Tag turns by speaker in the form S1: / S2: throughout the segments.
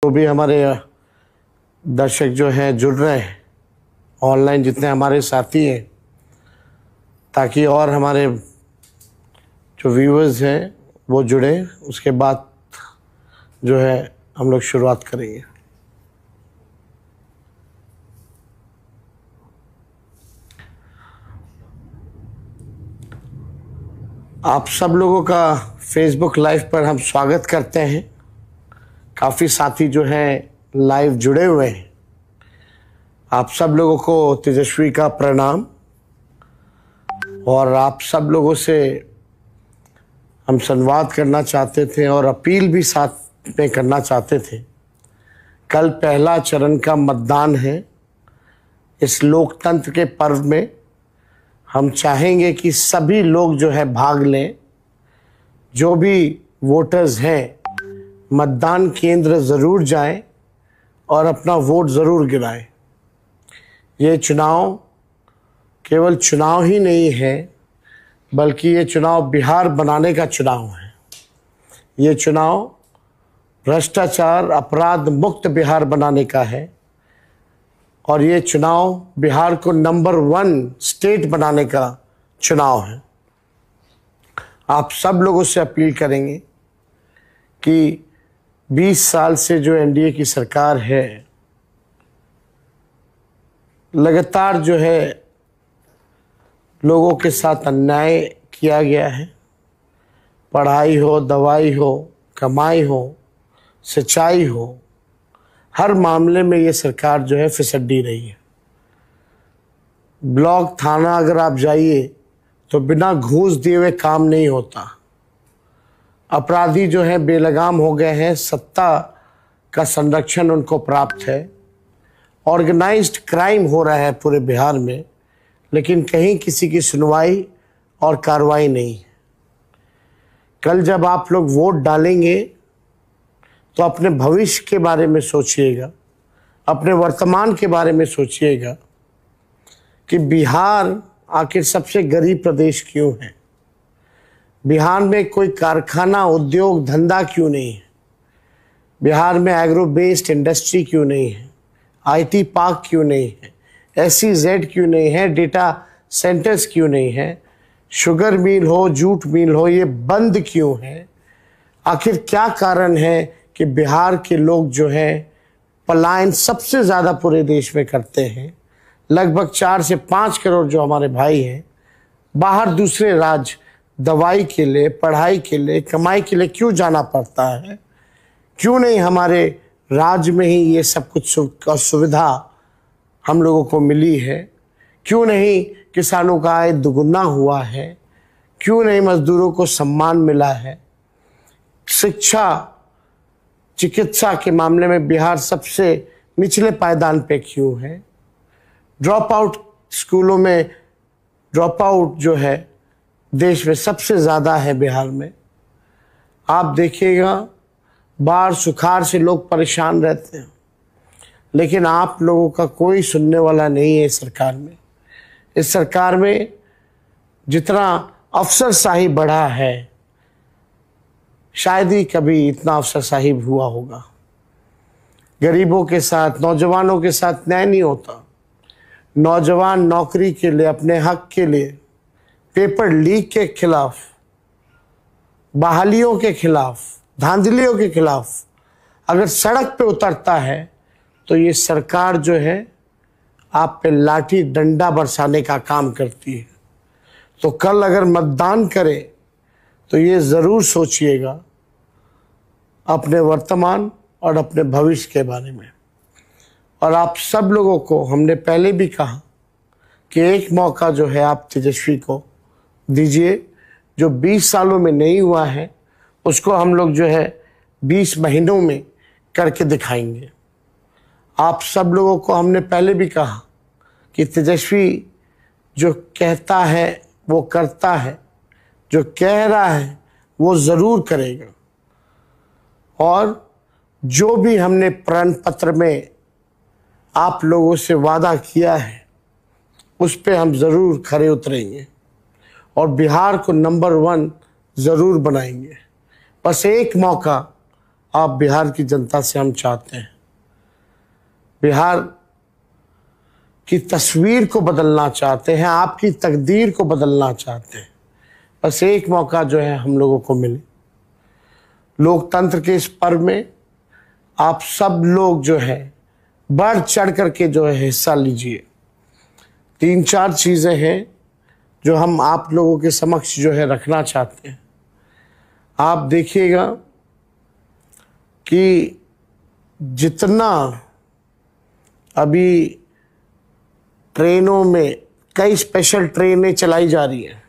S1: तो भी हमारे दर्शक जो हैं जुड़ रहे हैं ऑनलाइन, जितने हमारे साथी हैं, ताकि और हमारे जो व्यूअर्स हैं वो जुड़े। उसके बाद जो है हम लोग शुरुआत करेंगे। आप सब लोगों का फेसबुक लाइव पर हम स्वागत करते हैं। काफ़ी साथी जो हैं लाइव जुड़े हुए हैं। आप सब लोगों को तेजस्वी का प्रणाम। और आप सब लोगों से हम संवाद करना चाहते थे और अपील भी साथ में करना चाहते थे। कल पहला चरण का मतदान है। इस लोकतंत्र के पर्व में हम चाहेंगे कि सभी लोग जो है भाग लें। जो भी वोटर्स हैं मतदान केंद्र ज़रूर जाएं और अपना वोट ज़रूर गिराएं। ये चुनाव केवल चुनाव ही नहीं है, बल्कि ये चुनाव बिहार बनाने का चुनाव है। ये चुनाव भ्रष्टाचार अपराध मुक्त बिहार बनाने का है। और ये चुनाव बिहार को नंबर 1 स्टेट बनाने का चुनाव है। आप सब लोगों से अपील करेंगे कि 20 साल से जो एनडीए की सरकार है, लगातार जो है लोगों के साथ अन्याय किया गया है। पढ़ाई हो, दवाई हो, कमाई हो, सिंचाई हो, हर मामले में ये सरकार जो है फिसड्डी रही है। ब्लॉक थाना अगर आप जाइए तो बिना घूस दिए हुए काम नहीं होता। अपराधी जो है बेलगाम हो गए हैं, सत्ता का संरक्षण उनको प्राप्त है। ऑर्गेनाइज्ड क्राइम हो रहा है पूरे बिहार में, लेकिन कहीं किसी की सुनवाई और कार्रवाई नहीं। कल जब आप लोग वोट डालेंगे तो अपने भविष्य के बारे में सोचिएगा, अपने वर्तमान के बारे में सोचिएगा कि बिहार आखिर सबसे गरीब प्रदेश क्यों है। बिहार में कोई कारखाना, उद्योग, धंधा क्यों नहीं है। बिहार में एग्रो बेस्ड इंडस्ट्री क्यों नहीं है। आईटी पार्क क्यों नहीं है। SEZ क्यों नहीं है। डेटा सेंटर्स क्यों नहीं है। शुगर मिल हो, जूट मिल हो, ये बंद क्यों है। आखिर क्या कारण है कि बिहार के लोग जो है पलायन सबसे ज़्यादा पूरे देश में करते हैं। लगभग 4 से 5 करोड़ जो हमारे भाई हैं बाहर दूसरे राज्य दवाई के लिए, पढ़ाई के लिए, कमाई के लिए क्यों जाना पड़ता है। क्यों नहीं हमारे राज्य में ही ये सब कुछ सुविधा हम लोगों को मिली है। क्यों नहीं किसानों का आय दुगुना हुआ है। क्यों नहीं मजदूरों को सम्मान मिला है। शिक्षा, चिकित्सा के मामले में बिहार सबसे निचले पायदान पे क्यों है। ड्रॉप आउट स्कूलों में ड्रॉप आउट जो है देश में सबसे ज़्यादा है बिहार में। आप देखिएगा बाढ़ सुखाड़ से लोग परेशान रहते हैं, लेकिन आप लोगों का कोई सुनने वाला नहीं है इस सरकार में। इस सरकार में जितना अफसरशाही बढ़ा है, शायद ही कभी इतना अफसरशाही हुआ होगा। गरीबों के साथ, नौजवानों के साथ न्याय नहीं होता। नौजवान नौकरी के लिए, अपने हक के लिए, पेपर लीक के खिलाफ, बहालियों के खिलाफ, धांधलियों के खिलाफ अगर सड़क पे उतरता है तो ये सरकार जो है आप पे लाठी डंडा बरसाने का काम करती है। तो कल अगर मतदान करें तो ये ज़रूर सोचिएगा अपने वर्तमान और अपने भविष्य के बारे में। और आप सब लोगों को हमने पहले भी कहा कि एक मौका जो है आप तेजस्वी को दीजिए। जो 20 सालों में नहीं हुआ है उसको हम लोग जो है 20 महीनों में करके दिखाएंगे। आप सब लोगों को हमने पहले भी कहा कि तेजस्वी जो कहता है वो करता है, जो कह रहा है वो ज़रूर करेगा। और जो भी हमने प्रण पत्र में आप लोगों से वादा किया है उस पे हम ज़रूर खरे उतरेंगे और बिहार को नंबर 1 ज़रूर बनाएंगे। बस एक मौका आप बिहार की जनता से हम चाहते हैं। बिहार की तस्वीर को बदलना चाहते हैं, आपकी तकदीर को बदलना चाहते हैं। बस एक मौका जो है हम लोगों को मिले। लोकतंत्र के इस पर्व में आप सब लोग जो है बढ़ चढ़ करके जो है हिस्सा लीजिए। 3-4 चीज़ें हैं जो हम आप लोगों के समक्ष जो है रखना चाहते हैं। आप देखिएगा कि जितना अभी ट्रेनों में कई स्पेशल ट्रेनें चलाई जा रही हैं,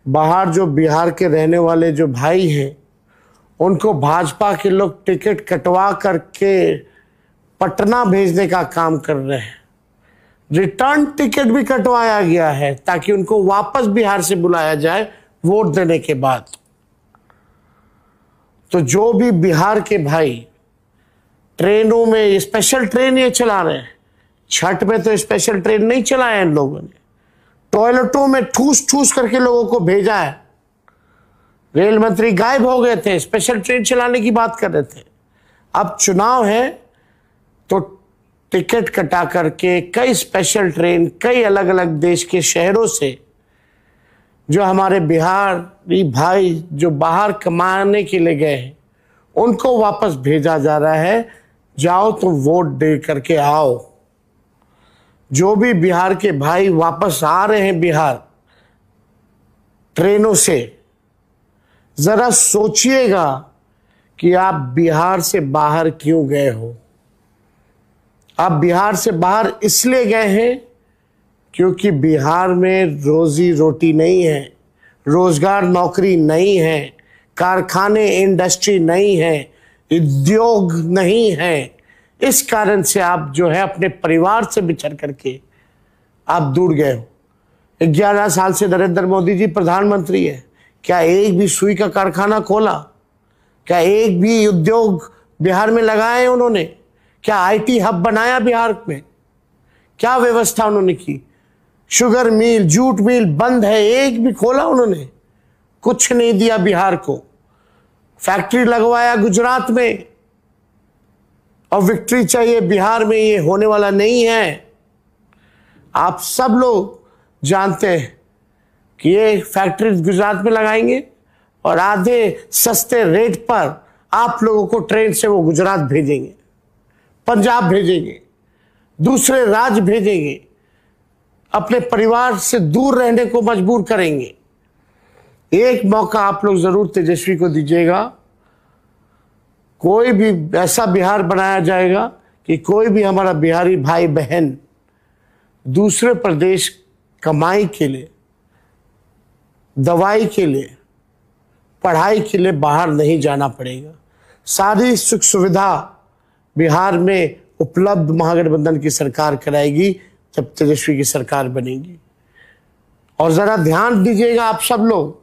S1: बाहर जो बिहार के रहने वाले जो भाई हैं उनको भाजपा के लोग टिकट कटवा करके पटना भेजने का काम कर रहे हैं। रिटर्न टिकट भी कटवाया गया है ताकि उनको वापस बिहार से बुलाया जाए वोट देने के बाद। तो जो भी बिहार के भाई ट्रेनों में स्पेशल ट्रेन ये चला रहे हैं, छठ में तो स्पेशल ट्रेन नहीं चलाया इन लोगों ने, टॉयलेटों में ठूस ठूस करके लोगों को भेजा है। रेल मंत्री गायब हो गए थे, स्पेशल ट्रेन चलाने की बात कर रहे थे। अब चुनाव है तो टिकट कटा करके कई स्पेशल ट्रेन कई अलग अलग देश के शहरों से जो हमारे बिहारी भाई जो बाहर कमाने के लिए गए हैं उनको वापस भेजा जा रहा है। जाओ तो वोट दे करके आओ। जो भी बिहार के भाई वापस आ रहे हैं बिहार ट्रेनों से, जरा सोचिएगा कि आप बिहार से बाहर क्यों गए हो। आप बिहार से बाहर इसलिए गए हैं क्योंकि बिहार में रोजी रोटी नहीं है, रोजगार नौकरी नहीं है, कारखाने इंडस्ट्री नहीं है, उद्योग नहीं है। इस कारण से आप जो है अपने परिवार से बिछड़ करके आप दूर गए हो। 11 साल से नरेंद्र मोदी जी प्रधानमंत्री है, क्या एक भी सुई का कारखाना खोला? क्या एक भी उद्योग बिहार में लगाए उन्होंने? क्या आईटी हब बनाया बिहार में? क्या व्यवस्था उन्होंने की? शुगर मिल, जूट मिल बंद है, एक भी खोला उन्होंने? कुछ नहीं दिया बिहार को। फैक्ट्री लगवाया गुजरात में और विक्ट्री चाहिए बिहार में, ये होने वाला नहीं है। आप सब लोग जानते हैं कि ये फैक्ट्री गुजरात में लगाएंगे और आधे सस्ते रेट पर आप लोगों को ट्रेन से वो गुजरात भेजेंगे, पंजाब भेजेंगे, दूसरे राज्य भेजेंगे, अपने परिवार से दूर रहने को मजबूर करेंगे। एक मौका आप लोग जरूर तेजस्वी को दीजिएगा। कोई भी ऐसा बिहार बनाया जाएगा कि कोई भी हमारा बिहारी भाई बहन दूसरे प्रदेश कमाई के लिए, दवाई के लिए, पढ़ाई के लिए बाहर नहीं जाना पड़ेगा। सारी सुख सुविधा बिहार में उपलब्ध महागठबंधन की सरकार कराएगी जब तेजस्वी की सरकार बनेगी। और जरा ध्यान दीजिएगा आप सब लोग,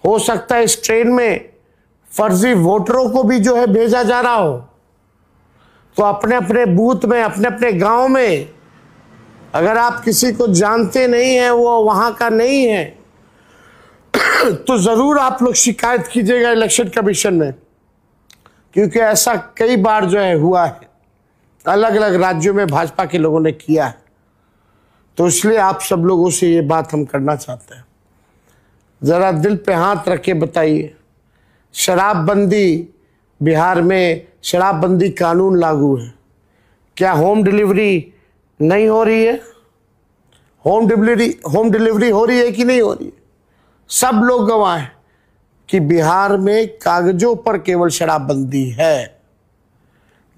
S1: हो सकता है इस ट्रेन में फर्जी वोटरों को भी जो है भेजा जा रहा हो। तो अपने अपने बूथ में, अपने अपने गांव में अगर आप किसी को जानते नहीं हैं, वो वहां का नहीं है, तो जरूर आप लोग शिकायत कीजिएगा इलेक्शन कमीशन में, क्योंकि ऐसा कई बार जो है हुआ है, अलग अलग राज्यों में भाजपा के लोगों ने किया है। तो इसलिए आप सब लोगों से ये बात हम करना चाहते हैं, जरा दिल पे हाथ रख के बताइए। शराबबंदी, बिहार में शराबबंदी कानून लागू है, क्या होम डिलीवरी नहीं हो रही है? होम डिलीवरी हो रही है कि नहीं हो रही है? सब लोग गवाह हैं कि बिहार में कागजों पर केवल शराबबंदी है।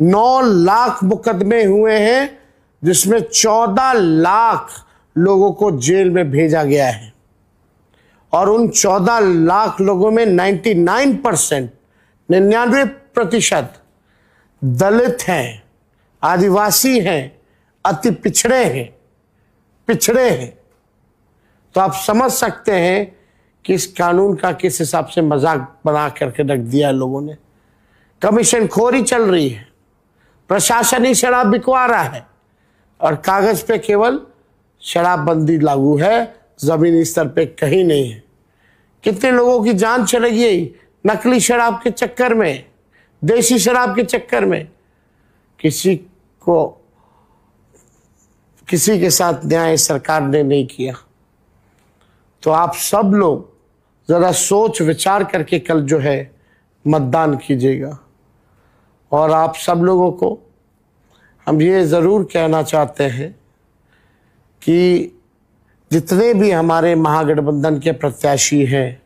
S1: 9 लाख मुकदमे हुए हैं जिसमें 14 लाख लोगों को जेल में भेजा गया है। और उन 14 लाख लोगों में 99% दलित हैं, आदिवासी हैं, अति पिछड़े हैं। तो आप समझ सकते हैं कि इस कानून का किस हिसाब से मजाक बना करके रख दिया लोगों ने। कमीशन खोरी चल रही है, प्रशासन ही शराब बिकवा रहा है और कागज पे केवल शराबबंदी लागू है, जमीनी स्तर पे कहीं नहीं है। कितने लोगों की जान चली गई नकली शराब के चक्कर में, देसी शराब के चक्कर में किसी के साथ न्याय सरकार ने नहीं किया। तो आप सब लोग ज़रा सोच विचार करके कल जो है मतदान कीजिएगा। और आप सब लोगों को हम ये ज़रूर कहना चाहते हैं कि जितने भी हमारे महागठबंधन के प्रत्याशी हैं,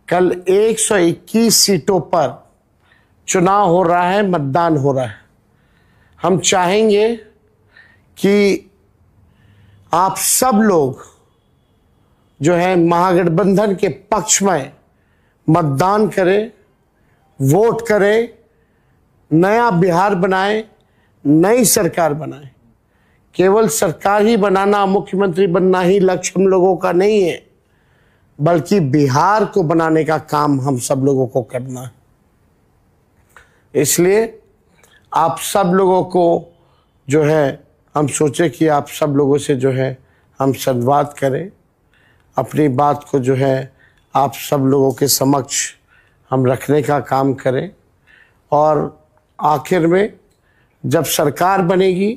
S1: कल 121 सीटों पर चुनाव हो रहा है, मतदान हो रहा है। हम चाहेंगे कि आप सब लोग जो है महागठबंधन के पक्ष में मतदान करें, वोट करें, नया बिहार बनाएं, नई सरकार बनाएं। केवल सरकार ही बनाना, मुख्यमंत्री बनना ही लक्ष्य हम लोगों का नहीं है, बल्कि बिहार को बनाने का काम हम सब लोगों को करना है। इसलिए आप सब लोगों को जो है हम सोचे कि आप सब लोगों से जो है हम संवाद करें, अपनी बात को जो है आप सब लोगों के समक्ष हम रखने का काम करें। और आखिर में जब सरकार बनेगी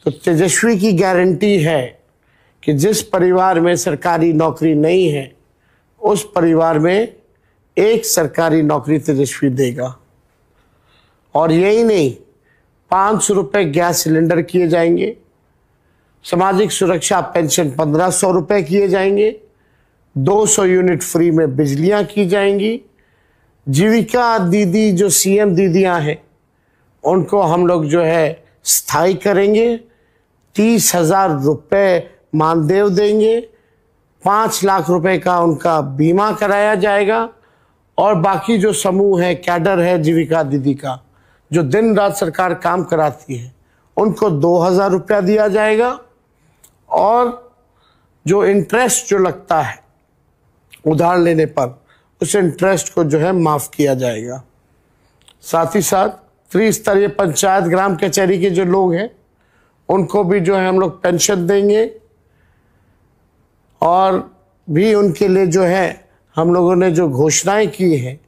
S1: तो तेजस्वी की गारंटी है कि जिस परिवार में सरकारी नौकरी नहीं है, उस परिवार में एक सरकारी नौकरी तेजस्वी देगा। और यही नहीं, 500 रुपये गैस सिलेंडर किए जाएंगे, सामाजिक सुरक्षा पेंशन 1500 रुपये किए जाएंगे, 200 यूनिट फ्री में बिजलियां की जाएंगी। जीविका दीदी जो सीएम दीदियां हैं, उनको हम लोग जो है स्थायी करेंगे, 30,000 रुपये मानदेय देंगे, 5 लाख रुपए का उनका बीमा कराया जाएगा। और बाकी जो समूह है, कैडर है जीविका दीदी का, जो दिन रात सरकार काम कराती है, उनको 2,000 रुपया दिया जाएगा। और जो इंटरेस्ट जो लगता है उधार लेने पर, उस इंटरेस्ट को जो है माफ़ किया जाएगा। साथ ही साथ त्रिस्तरीय पंचायत ग्राम कचहरी के जो लोग हैं, उनको भी जो है हम लोग पेंशन देंगे। और भी उनके लिए जो है हम लोगों ने जो घोषणाएं की हैं,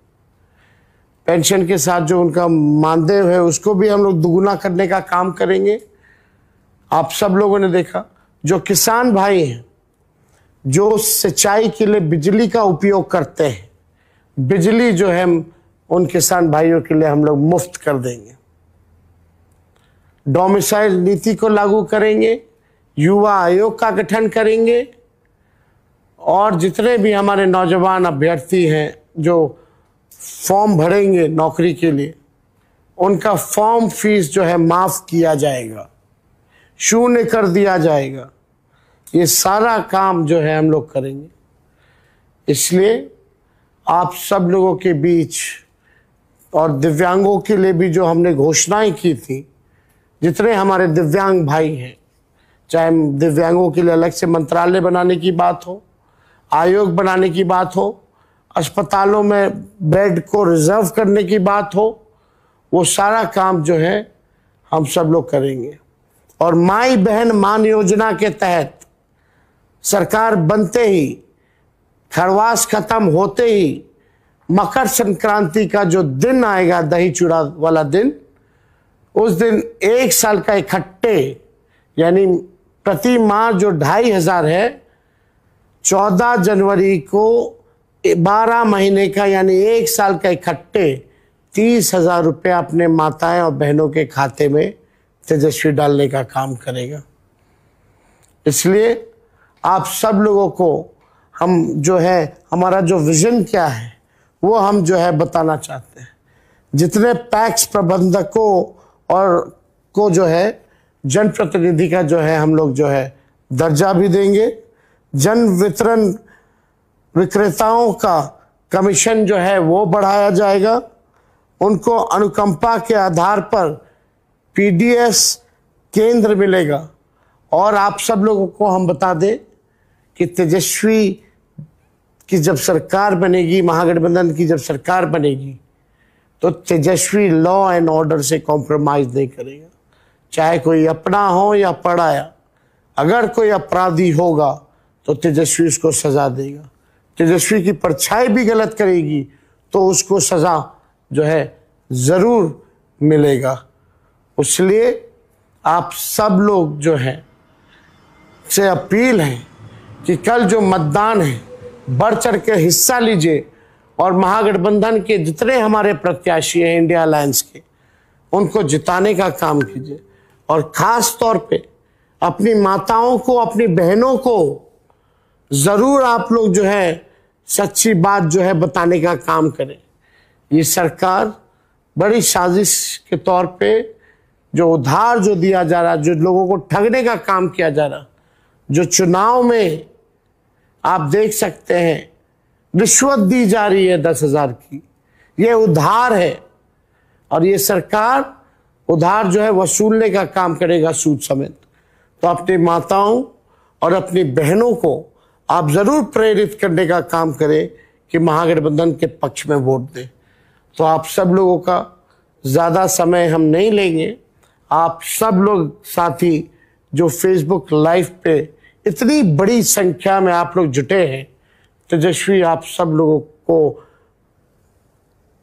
S1: पेंशन के साथ जो उनका मानदेय है उसको भी हम लोग दुगुना करने का काम करेंगे। आप सब लोगों ने देखा, जो किसान भाई हैं, जो सिंचाई के लिए बिजली का उपयोग करते हैं, बिजली जो है उन किसान भाइयों के लिए हम लोग मुफ्त कर देंगे। डोमिसाइल नीति को लागू करेंगे, युवा आयोग का गठन करेंगे। और जितने भी हमारे नौजवान अभ्यर्थी हैं जो फॉर्म भरेंगे नौकरी के लिए, उनका फॉर्म फीस जो है माफ़ किया जाएगा, शून्य कर दिया जाएगा। ये सारा काम जो है हम लोग करेंगे। इसलिए आप सब लोगों के बीच, और दिव्यांगों के लिए भी जो हमने घोषणाएं की थी, जितने हमारे दिव्यांग भाई हैं, चाहे दिव्यांगों के लिए अलग से मंत्रालय बनाने की बात हो, आयोग बनाने की बात हो, अस्पतालों में बेड को रिजर्व करने की बात हो, वो सारा काम जो है हम सब लोग करेंगे। और माई बहन मान योजना के तहत सरकार बनते ही, खरवास खत्म होते ही, मकर संक्रांति का जो दिन आएगा, दही चूड़ा वाला दिन, उस दिन 1 साल का इकट्ठे, यानी प्रति माह जो 2,500 है, 14 जनवरी को 12 महीने का यानी 1 साल का इकट्ठे 30,000 रुपये अपने माताएं और बहनों के खाते में तेजस्वी डालने का काम करेगा। इसलिए आप सब लोगों को हम जो है, हमारा जो विजन क्या है वो हम जो है बताना चाहते हैं। जितने पैक्स प्रबंधकों और को जो है जनप्रतिनिधि का जो है हम लोग जो है दर्जा भी देंगे। जन वितरण विक्रेताओं का कमीशन जो है वो बढ़ाया जाएगा। उनको अनुकंपा के आधार पर पीडीएस केंद्र मिलेगा। और आप सब लोगों को हम बता दें कि तेजस्वी की जब सरकार बनेगी, महागठबंधन की जब सरकार बनेगी, तो तेजस्वी लॉ एंड ऑर्डर से कॉम्प्रोमाइज़ नहीं करेगा। चाहे कोई अपना हो या पराया, अगर कोई अपराधी होगा तो तेजस्वी उसको सज़ा देगा। तेजस्वी की परछाई भी गलत करेगी तो उसको सज़ा जो है ज़रूर मिलेगा। इसलिए आप सब लोग जो हैं से अपील है कि कल जो मतदान है बढ़ चढ़ के हिस्सा लीजिए और महागठबंधन के जितने हमारे प्रत्याशी हैं इंडिया अलायंस के, उनको जिताने का काम कीजिए। और ख़ास तौर पे अपनी माताओं को, अपनी बहनों को ज़रूर आप लोग जो है सच्ची बात जो है बताने का काम करें। ये सरकार बड़ी साजिश के तौर पे जो उधार जो दिया जा रहा, जो लोगों को ठगने का काम किया जा रहा, जो चुनाव में आप देख सकते हैं रिश्वत दी जा रही है 10,000 की, ये उधार है। और ये सरकार उधार जो है वसूलने का काम करेगा सूद समेत। तो अपनी माताओं और अपनी बहनों को आप ज़रूर प्रेरित करने का काम करें कि महागठबंधन के पक्ष में वोट दें। तो आप सब लोगों का ज़्यादा समय हम नहीं लेंगे। आप सब लोग साथी जो फेसबुक लाइव पे इतनी बड़ी संख्या में आप लोग जुटे हैं, तेजस्वी आप सब लोगों को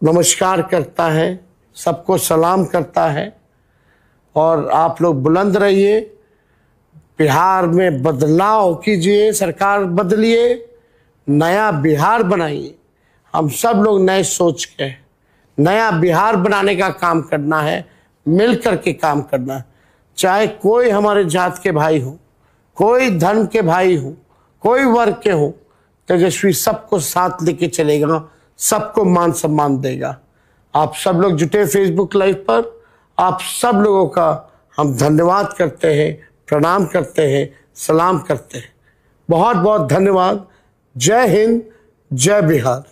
S1: नमस्कार करता है, सबको सलाम करता है। और आप लोग बुलंद रहिए, बिहार में बदलाव कीजिए, सरकार बदलिए, नया बिहार बनाइए। हम सब लोग नए सोच के नया बिहार बनाने का काम करना है, मिल कर के काम करना है। चाहे कोई हमारे जात के भाई हो, कोई धर्म के भाई हो, कोई वर्ग के हो, तेजस्वी सबको साथ लेके चलेगा, सबको मान सम्मान देगा। आप सब लोग जुटे फेसबुक लाइव पर, आप सब लोगों का हम धन्यवाद करते हैं, प्रणाम करते हैं, सलाम करते हैं। बहुत बहुत धन्यवाद। जय हिंद, जय बिहार।